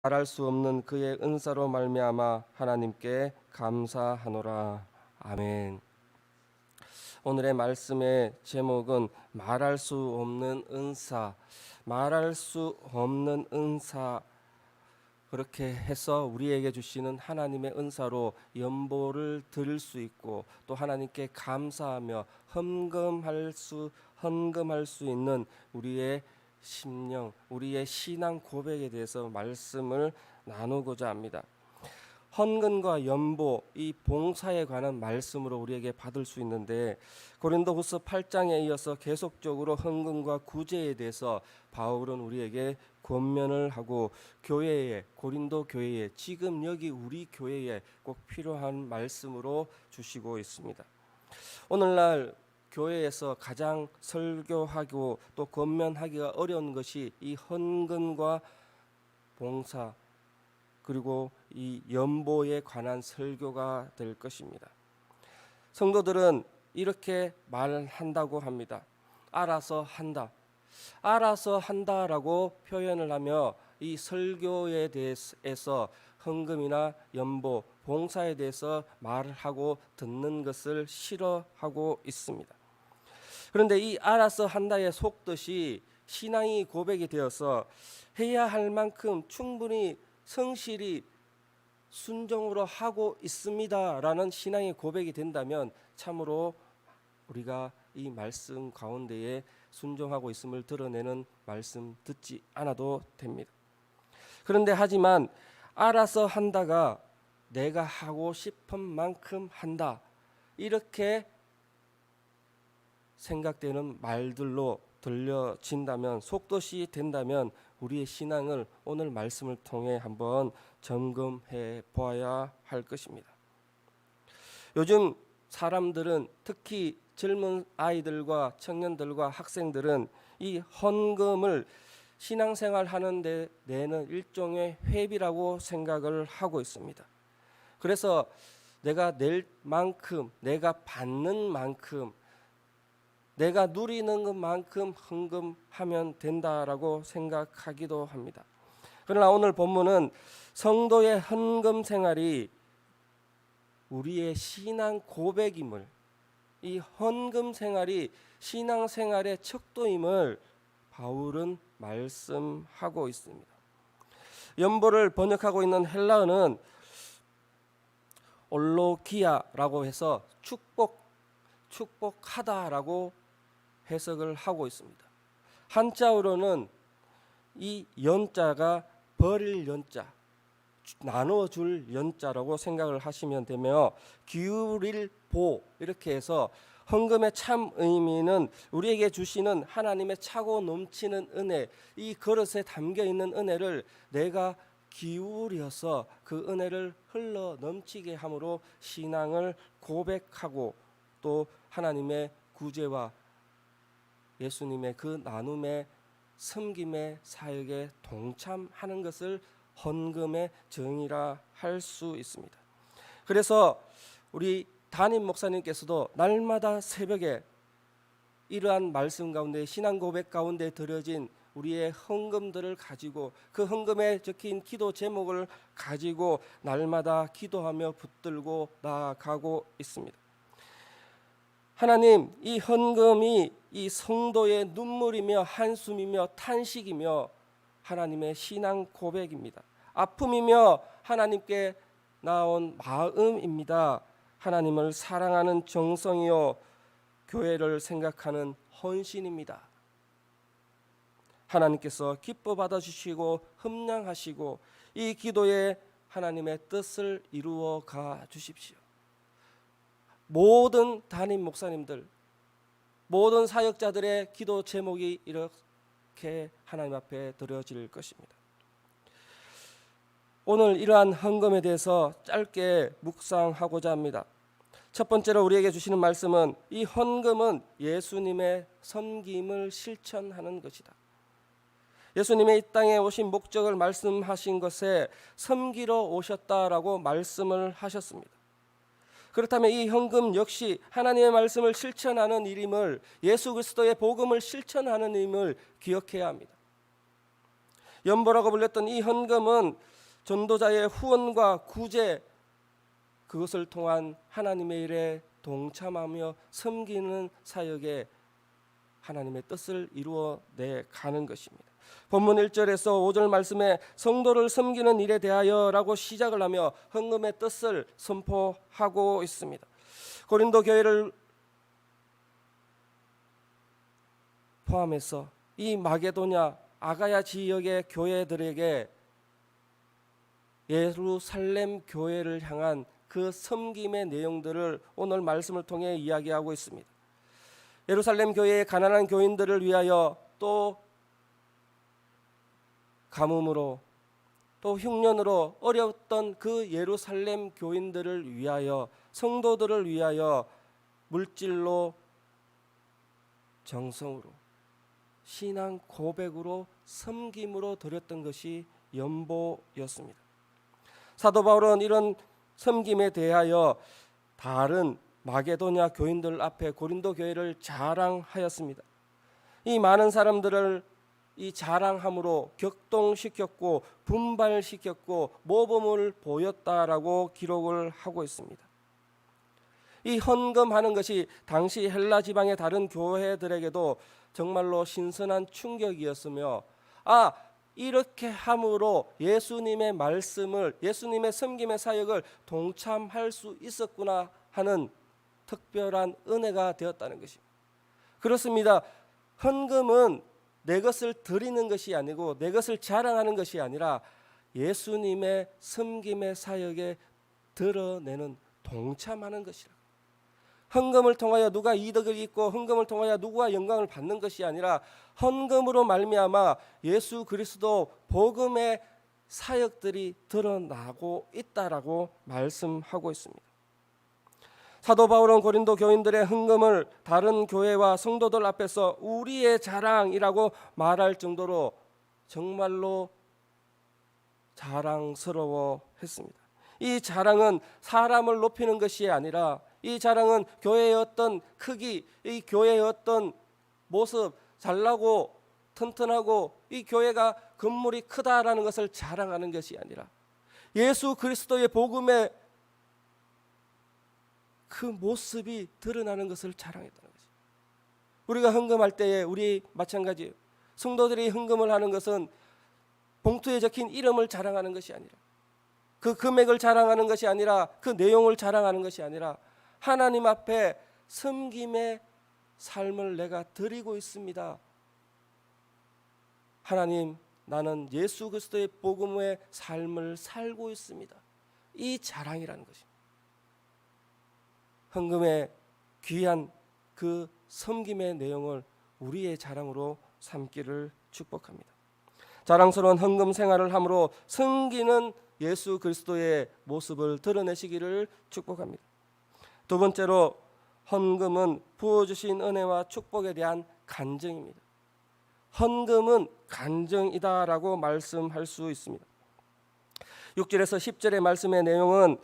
말할 수 없는 그의 은사로 말미암아 하나님께 감사하노라. 아멘. 오늘의 말씀의 제목은 말할 수 없는 은사, 말할 수 없는 은사. 그렇게 해서 우리에게 주시는 하나님의 은사로 연보를 드릴 수 있고 또 하나님께 감사하며 헌금할 수 있는 우리의 심령, 우리의 신앙 고백에 대해서 말씀을 나누고자 합니다. 헌금과 연보, 이 봉사에 관한 말씀으로 우리에게 받을 수 있는데 고린도후서 8장에 이어서 계속적으로 헌금과 구제에 대해서 바울은 우리에게 권면을 하고 교회에, 고린도 교회에, 지금 여기 우리 교회에 꼭 필요한 말씀으로 주시고 있습니다. 오늘날 교회에서 가장 설교하고 또 권면하기가 어려운 것이 이 헌금과 봉사 그리고 이 연보에 관한 설교가 될 것입니다. 성도들은 이렇게 말한다고 합니다. 알아서 한다. 알아서 한다라고 표현을 하며 이 설교에 대해서 헌금이나 연보, 봉사에 대해서 말을 하고 듣는 것을 싫어하고 있습니다. 그런데 이 알아서 한다의 속뜻이 신앙이 고백이 되어서 해야 할 만큼 충분히 성실히 순종으로 하고 있습니다라는 신앙의 고백이 된다면 참으로 우리가 이 말씀 가운데에 순종하고 있음을 드러내는 말씀 듣지 않아도 됩니다. 그런데 하지만 알아서 한다가 내가 하고 싶은 만큼 한다 이렇게 생각되는 말들로 들려진다면 속뜻이 된다면 우리의 신앙을 오늘 말씀을 통해 한번 점검해 보아야 할 것입니다. 요즘 사람들은 특히 젊은 아이들과 청년들과 학생들은 이 헌금을 신앙생활 하는 데 내는 일종의 회비라고 생각을 하고 있습니다. 그래서 내가 낼 만큼, 내가 받는 만큼, 내가 누리는 것만큼 헌금하면 된다라고 생각하기도 합니다. 그러나 오늘 본문은 성도의 헌금 생활이 우리의 신앙 고백임을, 이 헌금 생활이 신앙 생활의 척도임을 바울은 말씀하고 있습니다. 연보를 번역하고 있는 헬라어는 올로기아라고 해서 축복하다라고 해석을 하고 있습니다. 한자어로는 이 연자가 버릴 연자, 나눠줄 연자라고 생각을 하시면 되며 기울일 보 이렇게 해서 헌금의 참 의미는 우리에게 주시는 하나님의 차고 넘치는 은혜, 이 그릇에 담겨 있는 은혜를 내가 기울여서 그 은혜를 흘러 넘치게 함으로 신앙을 고백하고 또 하나님의 구제와 예수님의 그 나눔의 섬김의 사역에 동참하는 것을 헌금의 정의라 할 수 있습니다. 그래서 우리 담임 목사님께서도 날마다 새벽에 이러한 말씀 가운데 신앙 고백 가운데 드려진 우리의 헌금들을 가지고 그 헌금에 적힌 기도 제목을 가지고 날마다 기도하며 붙들고 나아가고 있습니다. 하나님, 이 헌금이 이 성도의 눈물이며 한숨이며 탄식이며 하나님의 신앙 고백입니다. 아픔이며 하나님께 나온 마음입니다. 하나님을 사랑하는 정성이요 교회를 생각하는 헌신입니다. 하나님께서 기뻐 받아주시고 흠량하시고 이 기도에 하나님의 뜻을 이루어 가 주십시오. 모든 담임 목사님들, 모든 사역자들의 기도 제목이 이렇게 하나님 앞에 드려질 것입니다. 오늘 이러한 헌금에 대해서 짧게 묵상하고자 합니다. 첫 번째로 우리에게 주시는 말씀은 이 헌금은 예수님의 섬김을 실천하는 것이다. 예수님의 이 땅에 오신 목적을 말씀하신 것에 섬기러 오셨다라고 말씀을 하셨습니다. 그렇다면 이 헌금 역시 하나님의 말씀을 실천하는 일임을, 예수 그리스도의 복음을 실천하는 일임을 기억해야 합니다. 연보라고 불렸던 이 헌금은 전도자의 후원과 구제, 그것을 통한 하나님의 일에 동참하며 섬기는 사역에 하나님의 뜻을 이루어내 가는 것입니다. 본문 1절에서 5절 말씀에 성도를 섬기는 일에 대하여라고 시작을 하며 헌금의 뜻을 선포하고 있습니다. 고린도 교회를 포함해서 이 마게도냐, 아가야 지역의 교회들에게 예루살렘 교회를 향한 그 섬김의 내용들을 오늘 말씀을 통해 이야기하고 있습니다. 예루살렘 교회의 가난한 교인들을 위하여, 또 가뭄으로 또 흉년으로 어려웠던 그 예루살렘 교인들을 위하여, 성도들을 위하여 물질로, 정성으로, 신앙 고백으로, 섬김으로 드렸던 것이 연보였습니다. 사도 바울은 이런 섬김에 대하여 다른 마게도냐 교인들 앞에 고린도 교회를 자랑하였습니다. 이 많은 사람들을 이 자랑함으로 격동시켰고 분발시켰고 모범을 보였다라고 기록을 하고 있습니다. 이 헌금하는 것이 당시 헬라 지방의 다른 교회들에게도 정말로 신선한 충격이었으며, 이렇게 함으로 예수님의 말씀을, 예수님의 섬김의 사역을 동참할 수 있었구나 하는 특별한 은혜가 되었다는 것입니다. 그렇습니다. 헌금은 내 것을 드리는 것이 아니고 내 것을 자랑하는 것이 아니라 예수님의 섬김의 사역에 드러내는, 동참하는 것이라. 헌금을 통하여 누가 이득을 입고 헌금을 통하여 누구와 영광을 받는 것이 아니라 헌금으로 말미암아 예수 그리스도 복음의 사역들이 드러나고 있다라고 말씀하고 있습니다. 사도 바울은 고린도 교인들의 헌금을 다른 교회와 성도들 앞에서 우리의 자랑이라고 말할 정도로 정말로 자랑스러워했습니다. 이 자랑은 사람을 높이는 것이 아니라, 이 자랑은 교회의 어떤 크기, 이 교회의 어떤 모습, 잘나고 튼튼하고 이 교회가 건물이 크다라는 것을 자랑하는 것이 아니라 예수 그리스도의 복음의 그 모습이 드러나는 것을 자랑했다는 것입니다. 우리가 헌금할 때에 우리 마찬가지예요. 성도들이 헌금을 하는 것은 봉투에 적힌 이름을 자랑하는 것이 아니라, 그 금액을 자랑하는 것이 아니라, 그 내용을 자랑하는 것이 아니라 하나님 앞에 섬김의 삶을 내가 드리고 있습니다. 하나님, 나는 예수 그리스도의 복음의 삶을 살고 있습니다. 이 자랑이라는 것입니다. 헌금의 귀한 그 섬김의 내용을 우리의 자랑으로 삼기를 축복합니다. 자랑스러운 헌금 생활을 함으로 섬기는 예수 그리스도의 모습을 드러내시기를 축복합니다. 두 번째로, 헌금은 부어주신 은혜와 축복에 대한 간증입니다. 헌금은 간증이다라고 말씀할 수 있습니다. 6절에서 10절의 말씀의 내용은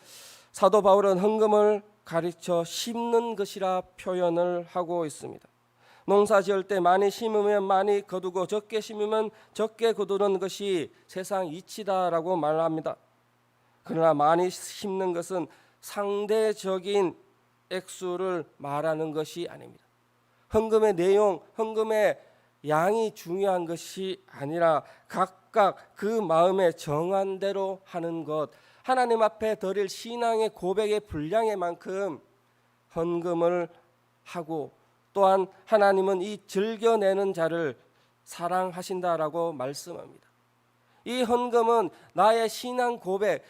사도 바울은 헌금을 가르쳐 심는 것이라 표현을 하고 있습니다. 농사 지을 때 많이 심으면 많이 거두고 적게 심으면 적게 거두는 것이 세상 이치다라고 말합니다. 그러나 많이 심는 것은 상대적인 액수를 말하는 것이 아닙니다. 헌금의 내용, 헌금의 양이 중요한 것이 아니라 각각 그 마음에 정한 대로 하는 것, 하나님 앞에 드릴 신앙의 고백의 분량의 만큼 헌금을 하고, 또한 하나님은 이 즐겨내는 자를 사랑하신다라고 말씀합니다. 이 헌금은 나의 신앙 고백,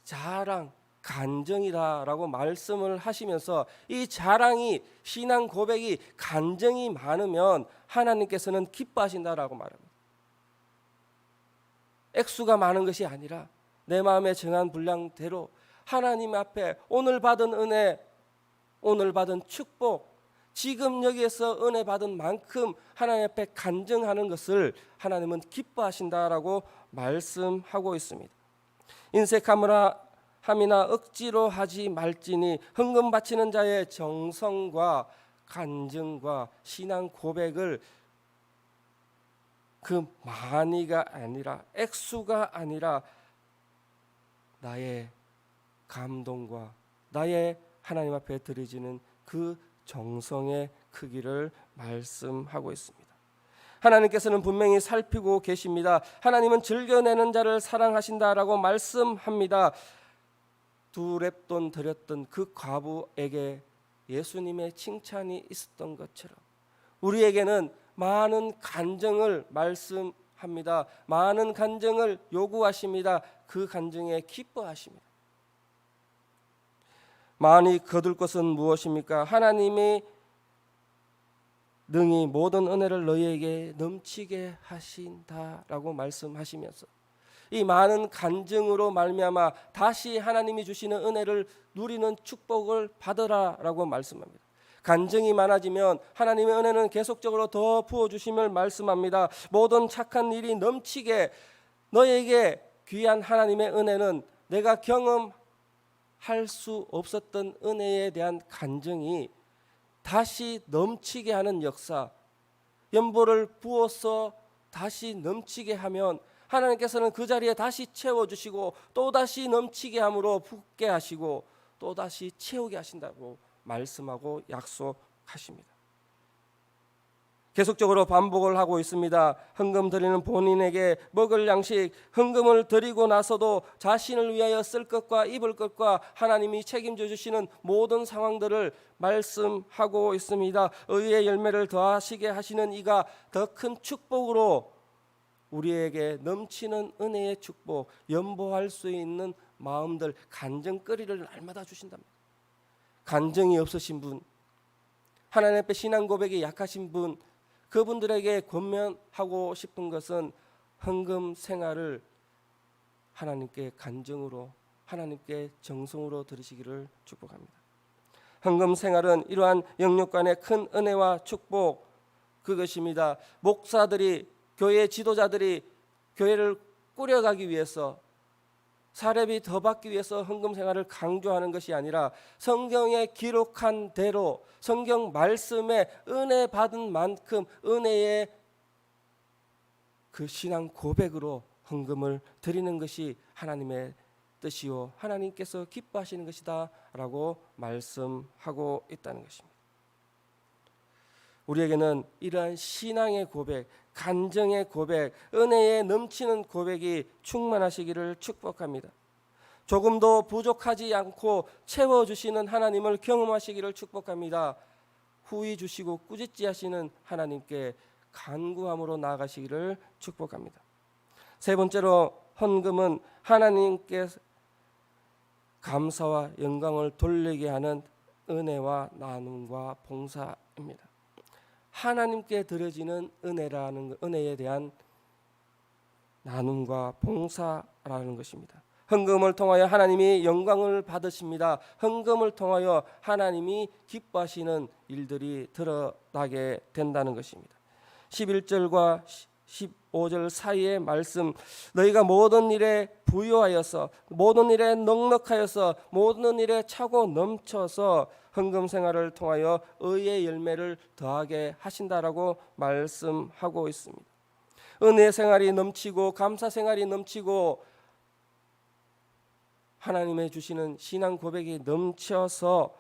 자랑, 간증이다라고 말씀을 하시면서, 이 자랑이, 신앙 고백이, 간증이 많으면 하나님께서는 기뻐하신다라고 말합니다. 액수가 많은 것이 아니라 내 마음에 정한 분량대로 하나님 앞에 오늘 받은 은혜, 오늘 받은 축복, 지금 여기에서 은혜 받은 만큼 하나님 앞에 간증하는 것을 하나님은 기뻐하신다라고 말씀하고 있습니다. 인색함이나 억지로 하지 말지니 헌금 바치는 자의 정성과 간증과 신앙 고백을 그 많이가 아니라, 액수가 아니라 나의 감동과 나의 하나님 앞에 드려지는 그 정성의 크기를 말씀하고 있습니다. 하나님께서는 분명히 살피고 계십니다. 하나님은 즐겨내는 자를 사랑하신다라고 말씀합니다. 2렙돈 드렸던 그 과부에게 예수님의 칭찬이 있었던 것처럼 우리에게는 많은 간증을 말씀합니다. 많은 간증을 요구하십니다. 그 간증에 기뻐하십니다. 많이 거둘 것은 무엇입니까? 하나님이 능히 모든 은혜를 너희에게 넘치게 하신다라고 말씀하시면서 이 많은 간증으로 말미암아 다시 하나님이 주시는 은혜를 누리는 축복을 받으라라고 말씀합니다. 간증이 많아지면 하나님의 은혜는 계속적으로 더 부어주심을 말씀합니다. 모든 착한 일이 넘치게 너에게 귀한 하나님의 은혜는 내가 경험할 수 없었던 은혜에 대한 간증이 다시 넘치게 하는 역사, 연보를 부어서 다시 넘치게 하면 하나님께서는 그 자리에 다시 채워주시고 또다시 넘치게 함으로 붓게 하시고 또다시 채우게 하신다고 말씀하고 약속하십니다. 계속적으로 반복을 하고 있습니다. 헌금 드리는 본인에게 먹을 양식, 헌금을 드리고 나서도 자신을 위하여 쓸 것과 입을 것과 하나님이 책임져 주시는 모든 상황들을 말씀하고 있습니다. 의의 열매를 더하시게 하시는 이가 더 큰 축복으로 우리에게 넘치는 은혜의 축복, 연보할 수 있는 마음들, 간증거리를 날마다 주신답니다. 간증이 없으신 분, 하나님 앞에 신앙 고백이 약하신 분, 그분들에게 권면하고 싶은 것은 헌금 생활을 하나님께 간증으로, 하나님께 정성으로 드리시기를 축복합니다. 헌금 생활은 이러한 영육간의 큰 은혜와 축복, 그것입니다. 목사들이, 교회 지도자들이 교회를 꾸려가기 위해서, 사렙이 더 받기 위해서 헌금 생활을 강조하는 것이 아니라 성경에 기록한 대로 성경 말씀에 은혜 받은 만큼 은혜의 그 신앙 고백으로 헌금을 드리는 것이 하나님의 뜻이요 하나님께서 기뻐하시는 것이다 라고 말씀하고 있다는 것입니다. 우리에게는 이러한 신앙의 고백, 간증의 고백, 은혜에 넘치는 고백이 충만하시기를 축복합니다. 조금도 부족하지 않고 채워주시는 하나님을 경험하시기를 축복합니다. 후히 주시고 꾸짖지 하시는 하나님께 간구함으로 나아가시기를 축복합니다. 세 번째로 헌금은 하나님께 감사와 영광을 돌리게 하는 은혜와 나눔과 봉사입니다. 하나님께 드려지는 은혜에 대한 나눔과 봉사라는 것입니다. 헌금을 통하여 하나님이 영광을 받으십니다. 헌금을 통하여 하나님이 기뻐하시는 일들이 드러나게 된다는 것입니다. 11절과 15절 사이의 말씀, 너희가 모든 일에 부유하여서, 모든 일에 넉넉하여서, 모든 일에 차고 넘쳐서 헌금 생활을 통하여 의의 열매를 더하게 하신다라고 말씀하고 있습니다. 은혜 생활이 넘치고 감사 생활이 넘치고 하나님의 주시는 신앙 고백이 넘쳐서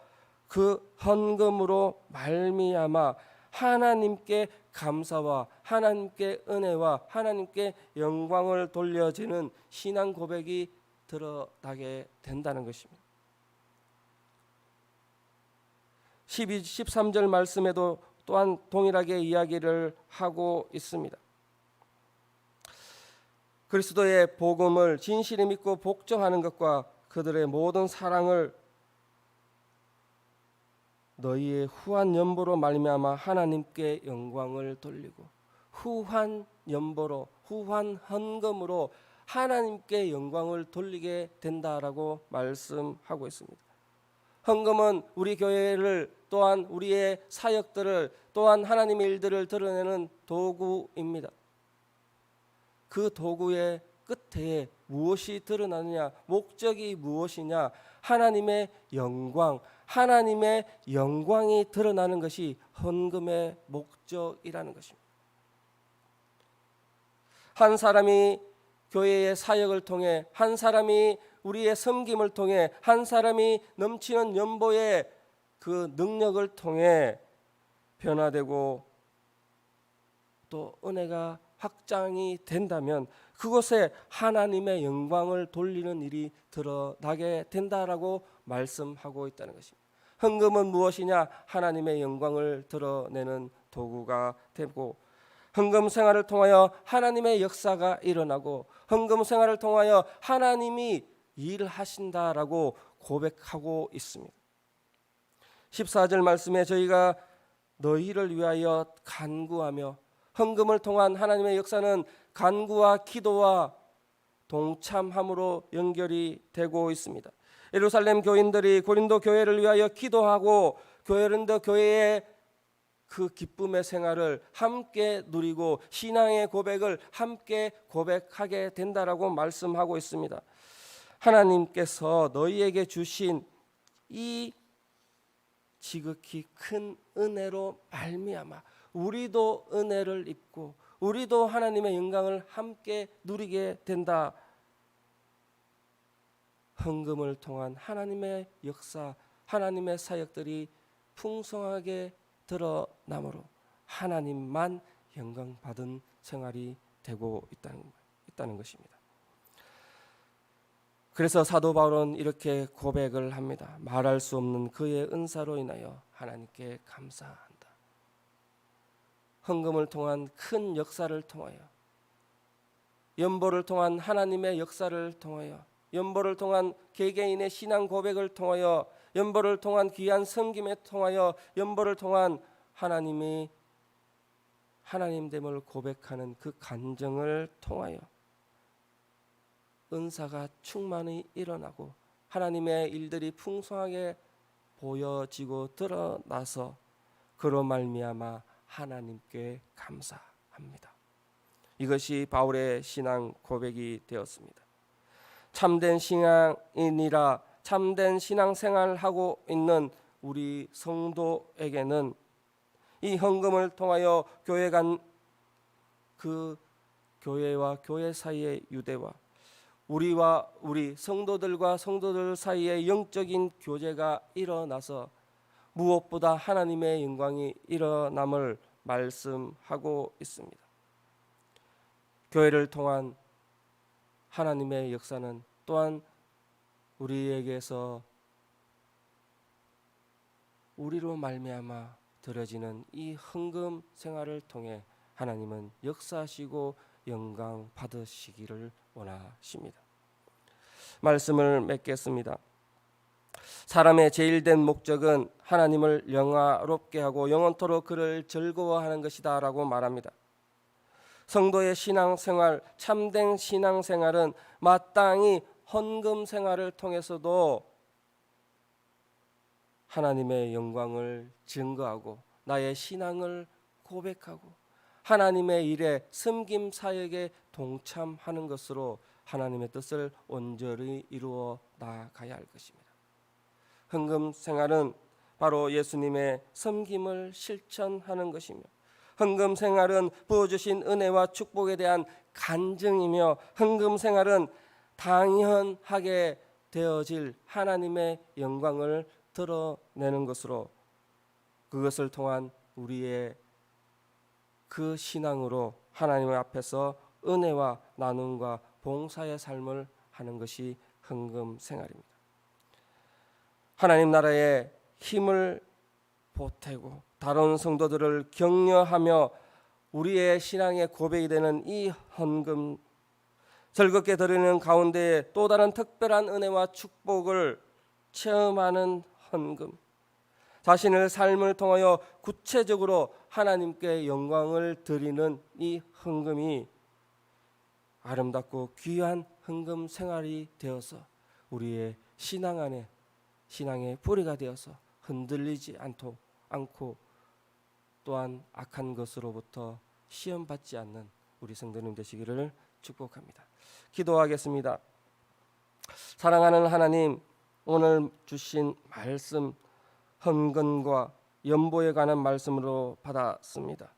그 헌금으로 말미암아 하나님께 감사와 하나님께 은혜와 하나님께 영광을 돌려지는 신앙 고백이 드러나게 된다는 것입니다. 12, 13절 말씀에도 또한 동일하게 이야기를 하고 있습니다. 그리스도의 복음을 진실히 믿고 복종하는 것과 그들의 모든 사랑을 너희의 후한 연보로 말미암아 하나님께 영광을 돌리고, 후한 연보로, 후한 헌금으로 하나님께 영광을 돌리게 된다라고 말씀하고 있습니다. 헌금은 우리 교회를, 또한 우리의 사역들을, 또한 하나님의 일들을 드러내는 도구입니다. 그 도구의 끝에 무엇이 드러나느냐, 목적이 무엇이냐, 하나님의 영광, 하나님의 영광이 드러나는 것이 헌금의 목적이라는 것입니다. 한 사람이 교회의 사역을 통해, 한 사람이 우리의 섬김을 통해, 한 사람이 넘치는 연보의 그 능력을 통해 변화되고 또 은혜가 확장이 된다면 그곳에 하나님의 영광을 돌리는 일이 드러나게 된다라고 말씀하고 있다는 것입니다. 헌금은 무엇이냐? 하나님의 영광을 드러내는 도구가 되고, 헌금 생활을 통하여 하나님의 역사가 일어나고, 헌금 생활을 통하여 하나님이 일하신다라고 고백하고 있습니다. 14절 말씀에 저희가 너희를 위하여 간구하며, 헌금을 통한 하나님의 역사는 간구와 기도와 동참함으로 연결이 되고 있습니다. 예루살렘 교인들이 고린도 교회를 위하여 기도하고 고린도 교회의 그 기쁨의 생활을 함께 누리고 신앙의 고백을 함께 고백하게 된다라고 말씀하고 있습니다. 하나님께서 너희에게 주신 이 지극히 큰 은혜로 말미암아 우리도 은혜를 입고 우리도 하나님의 영광을 함께 누리게 된다. 헌금을 통한 하나님의 역사, 하나님의 사역들이 풍성하게 드러나므로 하나님만 영광 받은 생활이 되고 있다는 것입니다. 그래서 사도 바울은 이렇게 고백을 합니다. 말할 수 없는 그의 은사로 인하여 하나님께 감사한다. 헌금을 통한 큰 역사를 통하여, 연보를 통한 하나님의 역사를 통하여, 연보를 통한 개개인의 신앙 고백을 통하여, 연보를 통한 귀한 섬김에 통하여, 연보를 통한 하나님이 하나님됨을 고백하는 그 간증을 통하여 은사가 충만히 일어나고 하나님의 일들이 풍성하게 보여지고 드러나서 그로 말미암아 하나님께 감사합니다. 이것이 바울의 신앙 고백이 되었습니다. 참된 신앙인이라 참된 신앙생활을 하고 있는 우리 성도에게는 이 헌금을 통하여 교회 간 그 교회와 교회 사이의 유대와 우리와 우리 성도들과 성도들 사이의 영적인 교제가 일어나서 무엇보다 하나님의 영광이 일어남을 말씀하고 있습니다. 교회를 통한 하나님의 역사는 또한 우리에게서 우리로 말미암아 드려지는 이 헌금 생활을 통해 하나님은 역사하시고 영광 받으시기를 원하십니다. 말씀을 맺겠습니다. 사람의 제일된 목적은 하나님을 영화롭게 하고 영원토록 그를 즐거워하는 것이다 라고 말합니다. 성도의 신앙생활, 참된 신앙생활은 마땅히 헌금 생활을 통해서도 하나님의 영광을 증거하고 나의 신앙을 고백하고 하나님의 일에 섬김 사역에 동참하는 것으로 하나님의 뜻을 온전히 이루어 나가야 할 것입니다. 헌금 생활은 바로 예수님의 섬김을 실천하는 것이며 헌금 생활은 부어주신 은혜와 축복에 대한 간증이며 헌금 생활은 당연하게 되어질 하나님의 영광을 드러내는 것으로 그것을 통한 우리의 그 신앙으로 하나님 앞에서 은혜와 나눔과 봉사의 삶을 하는 것이 헌금 생활입니다. 하나님 나라의 힘을 보태고 다른 성도들을 격려하며 우리의 신앙의 고백이 되는 이 헌금, 즐겁게 드리는 가운데 또 다른 특별한 은혜와 축복을 체험하는 헌금, 자신의 삶을 통하여 구체적으로 하나님께 영광을 드리는 이 헌금이 아름답고 귀한 헌금 생활이 되어서 우리의 신앙 안에 신앙의 뿌리가 되어서 흔들리지 않고 또한 악한 것으로부터 시험받지 않는 우리 성도님 되시기를 축복합니다. 기도하겠습니다. 사랑하는 하나님, 오늘 주신 말씀 헌금과 연보에 관한 말씀으로 받았습니다.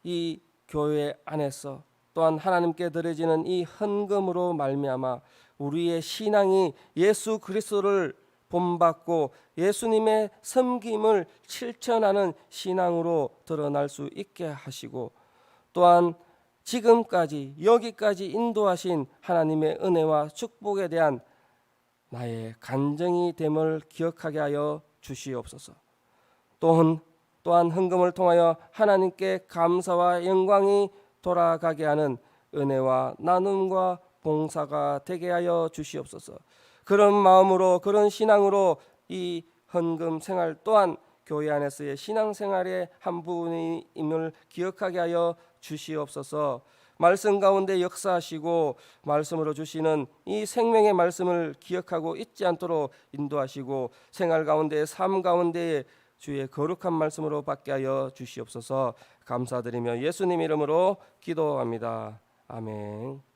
이 교회 안에서 또한 하나님께 드려지는 이 헌금으로 말미암아 우리의 신앙이 예수 그리스도를 본받고 예수님의 섬김을 실천하는 신앙으로 드러날 수 있게 하시고, 또한 지금까지 여기까지 인도하신 하나님의 은혜와 축복에 대한 나의 간증이 됨을 기억하게 하여 주시옵소서. 또한 헌금을 통하여 하나님께 감사와 영광이 돌아가게 하는 은혜와 나눔과 봉사가 되게 하여 주시옵소서. 그런 마음으로, 그런 신앙으로 이 헌금 생활 또한 교회 안에서의 신앙생활의 한 부분임을 기억하게 하여 주시옵소서. 말씀 가운데 역사하시고 말씀으로 주시는 이 생명의 말씀을 기억하고 잊지 않도록 인도하시고, 생활 가운데, 삶 가운데 주의 거룩한 말씀으로 받게 하여 주시옵소서. 감사드리며 예수님 이름으로 기도합니다. 아멘.